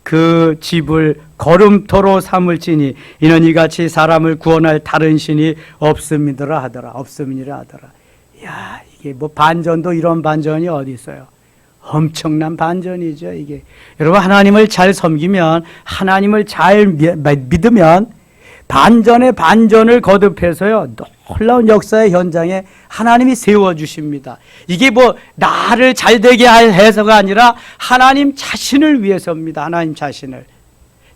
그 집을 거름토로 삼을지니 이는 이같이 사람을 구원할 다른 신이 없음이라 하더라. 야, 이게 뭐 반전도 이런 반전이 어디 있어요? 엄청난 반전이죠, 이게. 여러분, 하나님을 잘 섬기면, 하나님을 잘 믿으면 반전의 반전을 거듭해서요, 놀라운 역사의 현장에 하나님이 세워주십니다. 이게 뭐 나를 잘되게 해서가 아니라 하나님 자신을 위해서입니다. 하나님 자신을.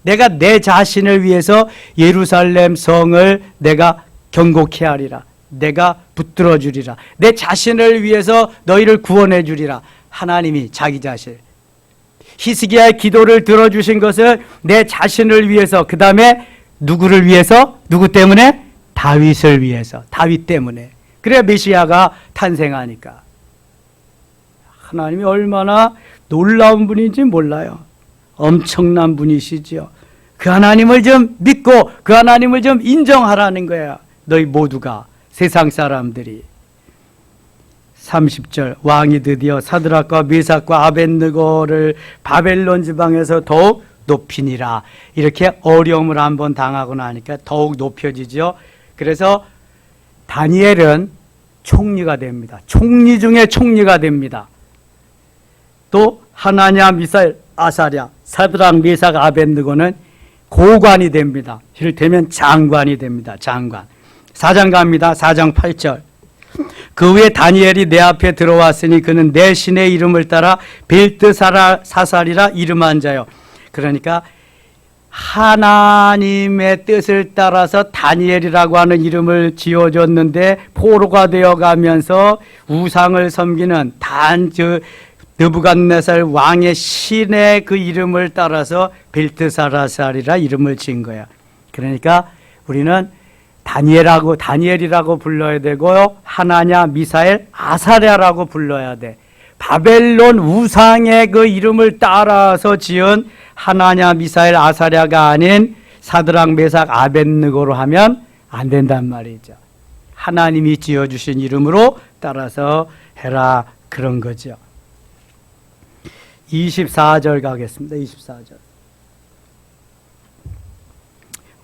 내가 내 자신을 위해서 예루살렘 성을 내가 견고케 하리라. 내가 붙들어 주리라. 내 자신을 위해서 너희를 구원해 주리라. 하나님이 자기 자신. 히스기야의 기도를 들어주신 것을 내 자신을 위해서, 그 다음에 누구를 위해서? 누구 때문에? 다윗을 위해서. 다윗 때문에. 그래야 메시아가 탄생하니까. 하나님이 얼마나 놀라운 분인지 몰라요. 엄청난 분이시죠. 그 하나님을 좀 믿고 그 하나님을 좀 인정하라는 거예요. 너희 모두가, 세상 사람들이. 30절, 왕이 드디어 사드락과 메삭과 아벳느고를 바벨론 지방에서 더욱 높이니라. 이렇게 어려움을 한번 당하고 나니까 더욱 높여지죠. 그래서 다니엘은 총리가 됩니다. 총리 중에 총리가 됩니다. 또 하나냐, 미사엘, 아사랴, 사드락, 메삭, 아벳느고는 고관이 됩니다. 이를테면 장관이 됩니다. 장관. 4장 갑니다. 4장 8절. 그 후에 다니엘이 내 앞에 들어왔으니 그는 내 신의 이름을 따라 벨드사살이라 이름한 자요. 그러니까 하나님의 뜻을 따라서 다니엘이라고 하는 이름을 지어줬는데 포로가 되어가면서 우상을 섬기는 느부갓네살 왕의 신의 그 이름을 따라서 벨드사살이라 이름을 지은 거예요. 그러니까 우리는 다니엘이라고 불러야 되고요. 하나냐, 미사엘, 아사랴라고 불러야 돼. 바벨론 우상의 그 이름을 따라서 지은 하나냐, 미사엘, 아사랴가 아닌 사드락, 메삭, 아벳느고로 하면 안 된단 말이죠. 하나님이 지어주신 이름으로 따라서 해라, 그런 거죠. 24절 가겠습니다. 24절.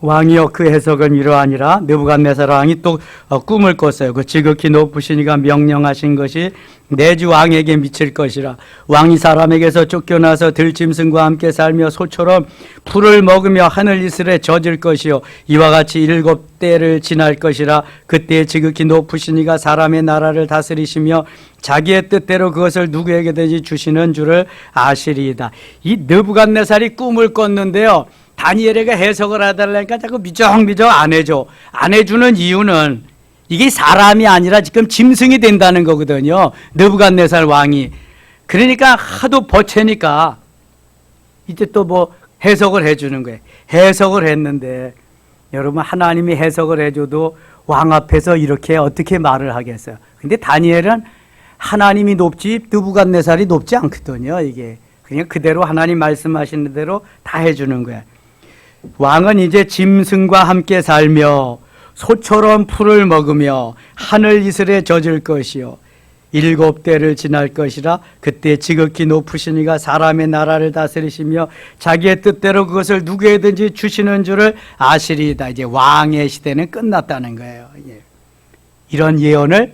왕이여, 그 해석은 이러하니라. 느부갓네살 왕이 또 꿈을 꿨어요. 그 지극히 높으시니가 명령하신 것이 내 주 왕에게 미칠 것이라. 왕이 사람에게서 쫓겨나서 들짐승과 함께 살며 소처럼 풀을 먹으며 하늘 이슬에 젖을 것이요, 이와 같이 7대를 지날 것이라. 그때 지극히 높으시니가 사람의 나라를 다스리시며 자기의 뜻대로 그것을 누구에게든지 주시는 줄을 아시리이다. 이 느부갓네살이 꿈을 꿨는데요, 다니엘에게 해석을 해달라니까 자꾸 미적미적 안 해줘. 안 해주는 이유는 이게 사람이 아니라 지금 짐승이 된다는 거거든요. 느부갓네살 왕이. 그러니까 하도 버채니까 이제 또 뭐 해석을 해주는 거예요. 해석을 했는데 여러분, 하나님이 해석을 해줘도 왕 앞에서 이렇게 어떻게 말을 하겠어요. 근데 다니엘은 하나님이 높지 느부갓네살이 높지 않거든요. 이게 그냥 그대로 하나님 말씀하시는 대로 다 해주는 거예요. 왕은 이제 짐승과 함께 살며 소처럼 풀을 먹으며 하늘 이슬에 젖을 것이요, 7대를 지날 것이라. 그때 지극히 높으시니가 사람의 나라를 다스리시며 자기의 뜻대로 그것을 누구에든지 주시는 줄을 아시리이다. 이제 왕의 시대는 끝났다는 거예요. 이런 예언을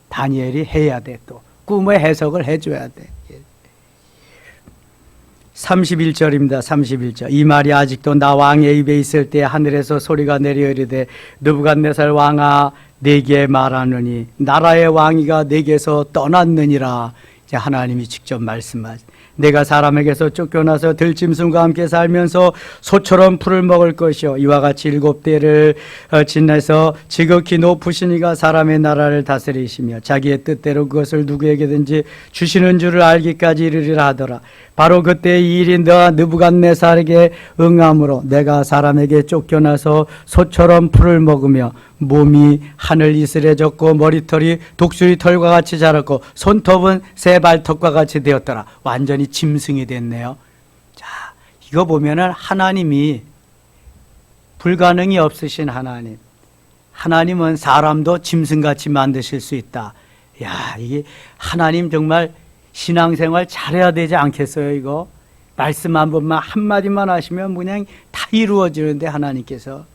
다니엘이 해야 돼. 또 꿈의 해석을 해줘야 돼. 31절입니다. 31절. 이 말이 아직도 나 왕의 입에 있을 때 하늘에서 소리가 내려 이르되 느부갓네살 왕아, 내게 말하느니 나라의 왕위가 내게서 떠났느니라. 이제 하나님이 직접 말씀하시. 내가 사람에게서 쫓겨나서 들짐승과 함께 살면서 소처럼 풀을 먹을 것이요, 이와 같이 7대를 지내서 지극히 높으시니가 사람의 나라를 다스리시며 자기의 뜻대로 그것을 누구에게든지 주시는 줄을 알기까지 이르리라 하더라. 바로 그때 이 일이 너와 느부갓네살에게 응함으로 내가 사람에게 쫓겨나서 소처럼 풀을 먹으며 몸이 하늘 이슬에 젖고 머리털이 독수리 털과 같이 자랐고 손톱은 새 발톱과 같이 되었더라. 완전히 짐승이 됐네요. 자, 이거 보면은 하나님이 불가능이 없으신 하나님. 하나님은 사람도 짐승같이 만드실 수 있다. 야, 이게 하나님 정말 신앙생활 잘해야 되지 않겠어요, 이거? 말씀 한 번만, 한마디만 하시면 그냥 다 이루어지는데, 하나님께서.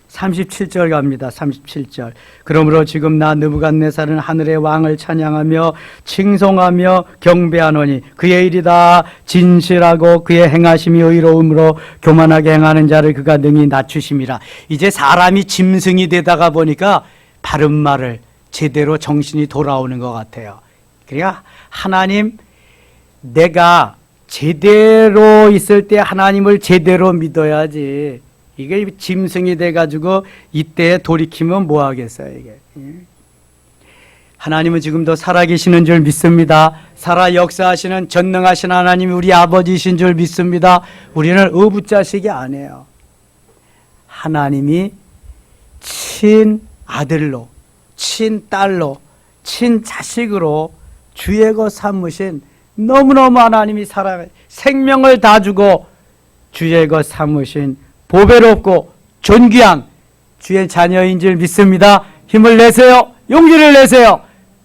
37절 갑니다. 37절. 그러므로 지금 나 느부갓네살은 하늘의 왕을 찬양하며 칭송하며 경배하노니 그의 일이 다 진실하고 그의 행하심이 의로움으로 교만하게 행하는 자를 그가 능히 낮추심이라. 이제 사람이 짐승이 되다가 보니까 바른 말을 제대로 정신이 돌아오는 것 같아요. 그러니까 하나님, 내가 제대로 있을 때 하나님을 제대로 믿어야지. 이게 짐승이 돼가지고 이때 돌이키면 뭐 하겠어요, 이게. 하나님은 지금도 살아계시는 줄 믿습니다. 살아 역사하시는 전능하신 하나님이 우리 아버지이신 줄 믿습니다. 우리는 어부자식이 아니에요. 하나님이 친아들로, 친딸로, 친자식으로 주의 것 삼으신, 너무너무 하나님이 생명을 다 주고 주의 것 삼으신 보배롭고 존귀한 주의 자녀인 줄 믿습니다. 힘을 내세요. 용기를 내세요.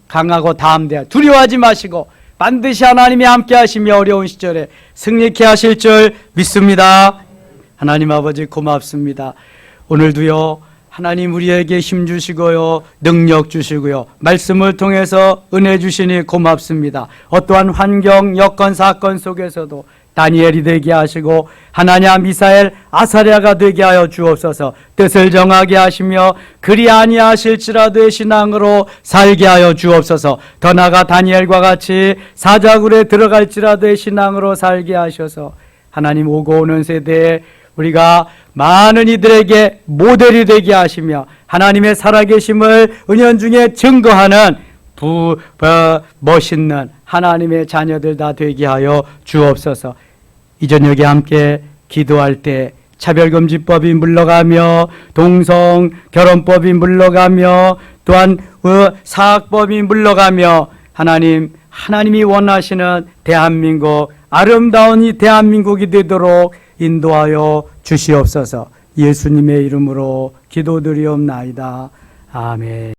강하고 담대하고 두려워하지 마시고 반드시 하나님이 함께 하시며 어려운 시절에 승리케 하실 줄 믿습니다. 하나님 아버지 고맙습니다. 오늘도요, 하나님 우리에게 힘 주시고요, 능력 주시고요, 말씀을 통해서 은혜 주시니 고맙습니다. 어떠한 환경, 여건, 사건 속에서도 다니엘이 되게 하시고 하나냐, 미사엘, 아사랴가 되게 하여 주옵소서. 뜻을 정하게 하시며 그리 아니하실지라도의 신앙으로 살게 하여 주옵소서. 더 나아가 다니엘과 같이 사자굴에 들어갈지라도의 신앙으로 살게 하셔서 하나님 오고 오는 세대에 우리가 많은 이들에게 모델이 되게 하시며 하나님의 살아계심을 은연중에 증거하는 멋있는 하나님의 자녀들 다 되게 하여 주옵소서. 이 저녁에 함께 기도할 때 차별금지법이 물러가며 동성 결혼법이 물러가며 또한 사학법이 물러가며 하나님이 원하시는 대한민국, 아름다운 이 대한민국이 되도록 인도하여 주시옵소서. 예수님의 이름으로 기도드리옵나이다. 아멘.